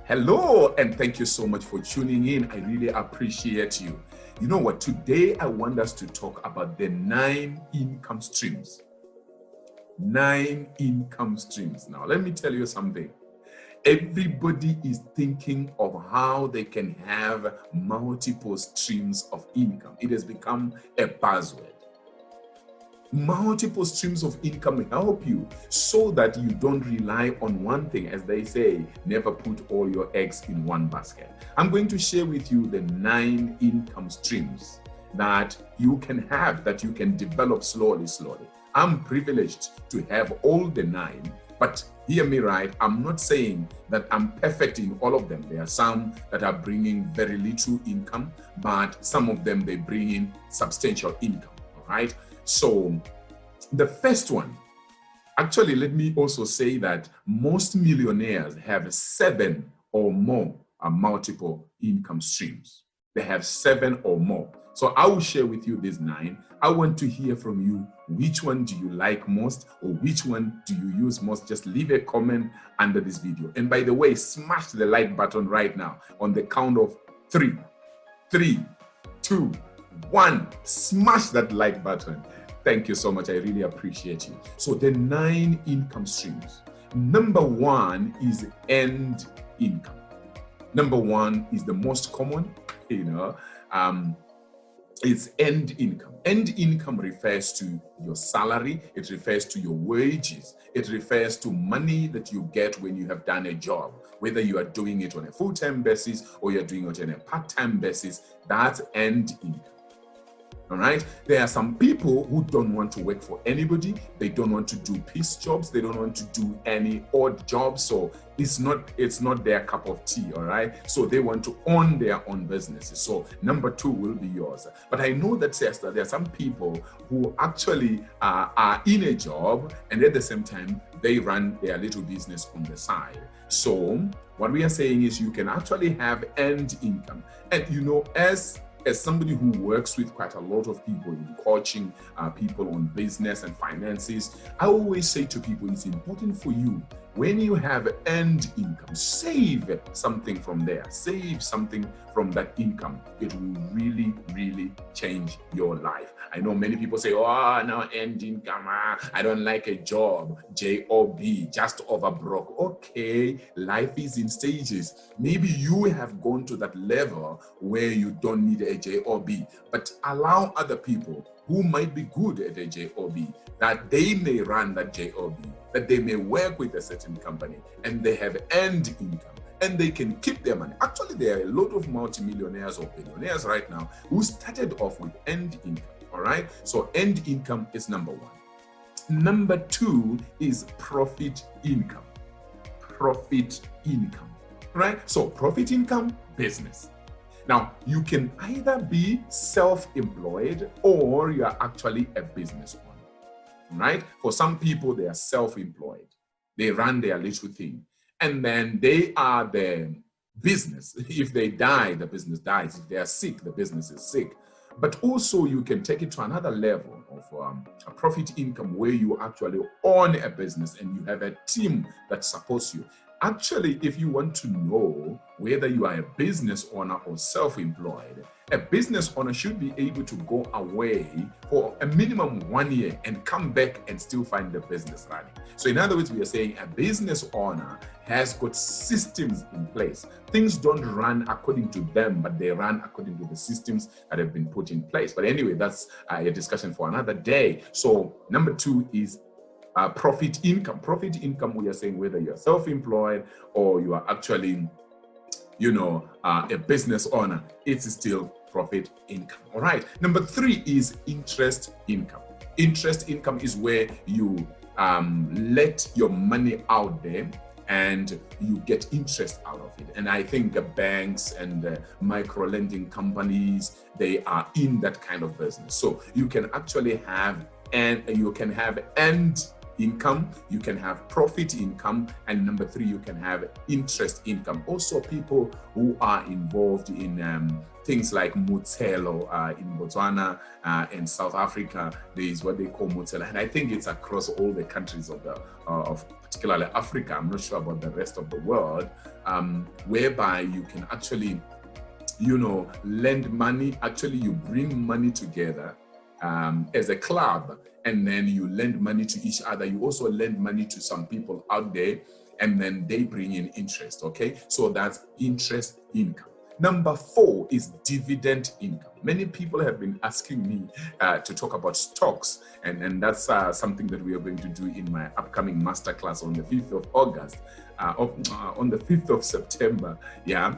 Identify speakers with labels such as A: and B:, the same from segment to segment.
A: Hello, and thank you so much for tuning in. I really appreciate you. You know what? Today, I want us to talk about the 9 income streams. 9 income streams. Now, let me tell you something. Everybody is thinking of how they can have multiple streams of income. It has become a buzzword. Multiple streams of income help you so that you don't rely on one thing. As they say, never put all your eggs in one basket. I'm going to share with you the 9 income streams that you can have, that you can develop slowly. I'm privileged to have all the 9, but hear me right, I'm not saying that I'm perfect in all of them. There are some that are bringing very little income, but some of them, they bring in substantial income, all right? So the first one, actually, let me also say that most millionaires have 7 or more multiple income streams. They have 7 or more. So I will share with you these 9. I want to hear from you. Which one do you like most, or which one do you use most? Just leave a comment under this video. And by the way, smash the like button right now on the count of 3. 3, 2, 1. Smash that like button. Thank you so much. I really appreciate you. So the 9 income streams. Number 1 is end income. Number 1 is the most common, it's end income. End income refers to your salary. It refers to your wages. It refers to money that you get when you have done a job, whether you are doing it on a full-time basis or you're doing it on a part-time basis. That's end income. All right. There are some people who don't want to work for anybody. They don't want to do piece jobs. They don't want to do any odd jobs. So it's not their cup of tea. All right. So they want to own their own businesses. So number 2 will be yours. But I know that says that there are some people who actually are in a job, and at the same time, they run their little business on the side. So what we are saying is you can actually have end income. And as somebody who works with quite a lot of people in coaching people on business and finances, I always say to people, it's important for you, when you have end income, save something from there. Save something from that income. It will really, really change your life. I know many people say, oh, now end income, I don't like a job, J-O-B, just over broke. Okay, life is in stages. Maybe you have gone to that level where you don't need a J-O-B, but allow other people who might be good at a J-O-B, that they may run that J-O-B, that they may work with a certain company, and they have end income, and they can keep their money. Actually, there are a lot of multimillionaires or billionaires right now who started off with end income, all right? So end income is number 1. Number 2 is profit income. Profit income, right? So profit income, business. Now, you can either be self-employed or you are actually a business owner, right? For some people, they are self-employed. They run their little thing, and then they are the business. If they die, the business dies. If they are sick, the business is sick. But also, you can take it to another level of a profit income where you actually own a business and you have a team that supports you. Actually, if you want to know whether you are a business owner or self-employed, a business owner should be able to go away for a minimum 1 year and come back and still find the business running. So in other words, we are saying a business owner has got systems in place. Things don't run according to them, but they run according to the systems that have been put in place. But anyway, that's a discussion for another day. So number 2 is profit income. Profit income, we are saying whether you're self-employed or you are actually, a business owner, it's still profit income. All right. Number 3 is interest income. Interest income is where you let your money out there and you get interest out of it. And I think the banks and the micro lending companies, they are in that kind of business. So you can actually have end income, you can have profit income, and number 3, you can have interest income. Also, people who are involved in things like Mutselo in Botswana and South Africa, there is what they call Mutselo, and I think it's across all the countries of particularly Africa. I'm not sure about the rest of the world, whereby you can actually, lend money. Actually, you bring money together as a club, and then you lend money to each other. You also lend money to some people out there, and then they bring in interest. Okay, so that's interest income. Number 4 is dividend income. Many people have been asking me to talk about stocks, and that's something that we are going to do in my upcoming masterclass on the 5th of August. On the 5th of September,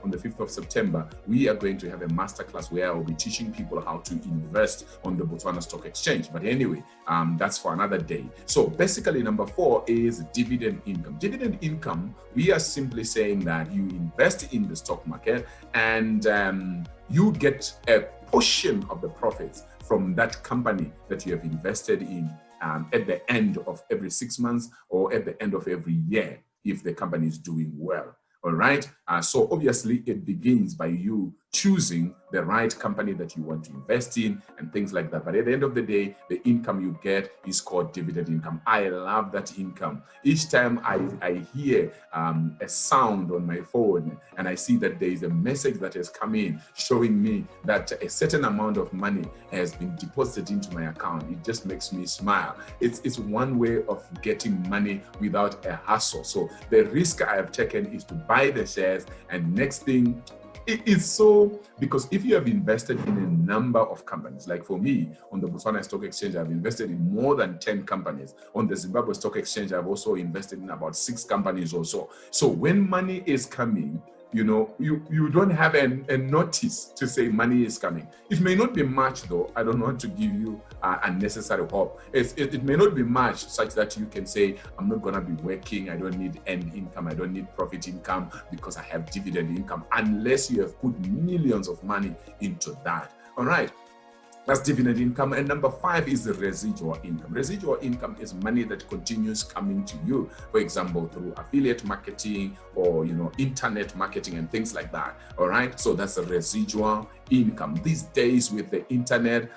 A: on the 5th of September, we are going to have a masterclass where I will be teaching people how to invest on the Botswana Stock Exchange. But anyway, that's for another day. So basically, number 4 is dividend income. Dividend income, we are simply saying that you invest in the stock market and you get a portion of the profits from that company that you have invested in at the end of every 6 months or at the end of every year, if the company is doing well. All right. So obviously it begins by you choosing the right company that you want to invest in and things like that. But at the end of the day, the income you get is called dividend income. I love that income. Each time I hear a sound on my phone and I see that there is a message that has come in showing me that a certain amount of money has been deposited into my account, it just makes me smile. It's one way of getting money without a hassle. So the risk I have taken is to buy the shares, and next thing, it is so, because if you have invested in a number of companies, like for me on the Botswana Stock Exchange, I've invested in more than 10 companies. On the Zimbabwe Stock Exchange, I've also invested in about 6 companies or so. So when money is coming, you don't have a notice to say money is coming. It may not be much, though. I don't want to give you unnecessary hope. It may not be much such that you can say, I'm not going to be working. I don't need end income. I don't need profit income because I have dividend income, unless you have put millions of money into that. All right. That's dividend income. And number 5 is the residual income. Residual income is money that continues coming to you, for example, through affiliate marketing or, internet marketing and things like that. All right. So that's the residual income. These days with the internet,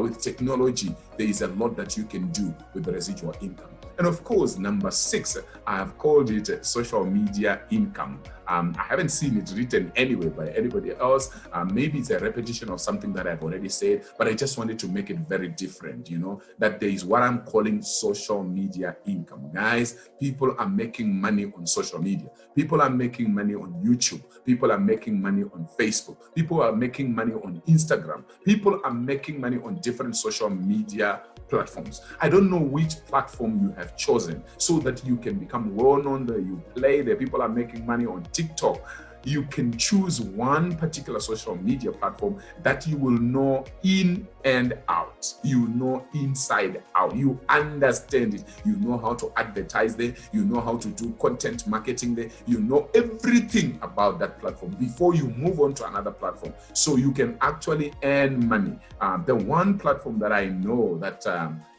A: with technology, there is a lot that you can do with the residual income. And of course, number 6, I have called it social media income. I haven't seen it written anywhere by anybody else. Maybe it's a repetition of something that I've already said, but I just wanted to make it very different, that there is what I'm calling social media income. Guys, people are making money on social media. People are making money on YouTube. People are making money on Facebook. People are making money on Instagram. People are making money on different social media platforms. I don't know which platform you have chosen so that you can become well-known there. You play there. People are making money on TikTok. You can choose one particular social media platform that you will know in and out. You know inside out. You understand it. You know how to advertise there. You know how to do content marketing there. You know everything about that platform before you move on to another platform. So you can actually earn money. The one platform that I know that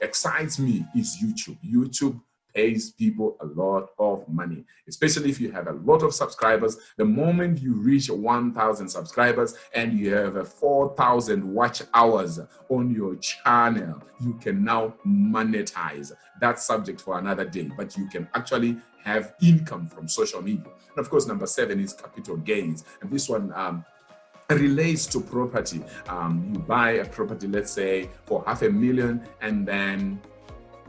A: excites me is YouTube. YouTube pays people a lot of money, especially if you have a lot of subscribers. The moment you reach 1,000 subscribers and you have 4,000 watch hours on your channel, you can now monetize. That's subject for another day, but you can actually have income from social media. And of course, number 7 is capital gains. And this one relates to property. You buy a property, let's say for 500,000, and then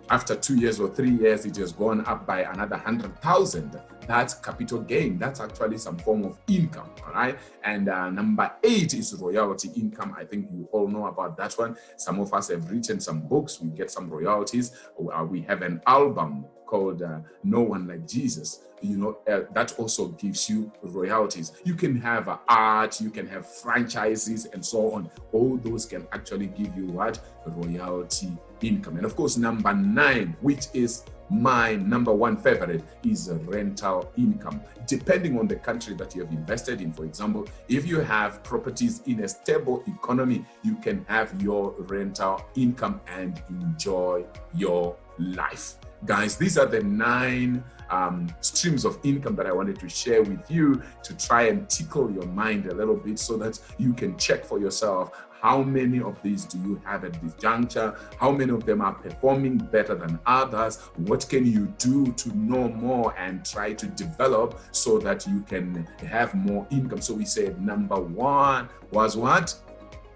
A: after 2 years or 3 years, it has gone up by another 100,000. That's capital gain. That's actually some form of income, all right? And number 8 is royalty income. I think you all know about that one. Some of us have written some books. We get some royalties. We have an album called No One Like Jesus. That also gives you royalties. You can have art, you can have franchises and so on. All those can actually give you what? Royalty income. And of course, number 9, which is my number 1 favorite, is rental income. Depending on the country that you have invested in, for example, if you have properties in a stable economy, you can have your rental income and enjoy your life. Guys, these are the 9 streams of income that I wanted to share with you to try and tickle your mind a little bit so that you can check for yourself how many of these do you have at this juncture, how many of them are performing better than others, what can you do to know more and try to develop so that you can have more income. So we said number 1 was what?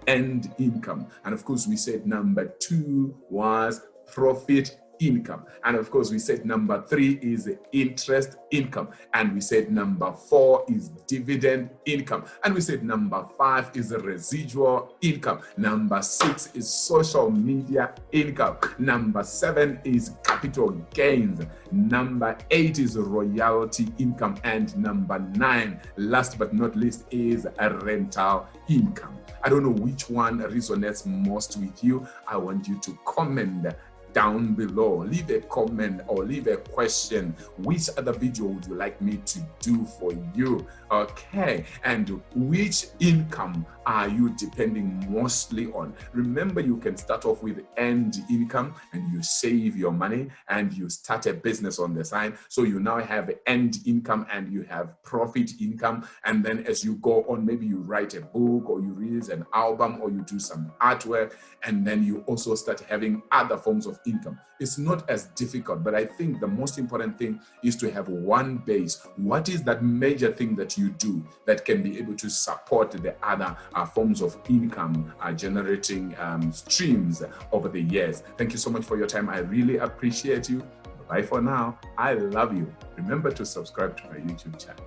A: End income. And of course we said number 2 was profit income. And of course we said number 3 is interest income. And we said number 4 is dividend income. And we said number 5 is residual income. Number 6 is social media income. Number 7 is capital gains. Number 8 is royalty income. And number 9, last but not least, is a rental income. I don't know which one resonates most with you. I want you to comment down below. Leave a comment or leave a question. Which other video would you like me to do for you? Okay, and which income are you depending mostly on? Remember, you can start off with end income and you save your money and you start a business on the side. So you now have end income and you have profit income. And then as you go on, maybe you write a book or you release an album or you do some artwork, and then you also start having other forms of income. It's not as difficult, but I think the most important thing is to have one base. What is that major thing that you do that can be able to support the other forms of income generating streams over the years? Thank you so much for your time. I really appreciate you. Bye for now. I love you. Remember to subscribe to my YouTube channel.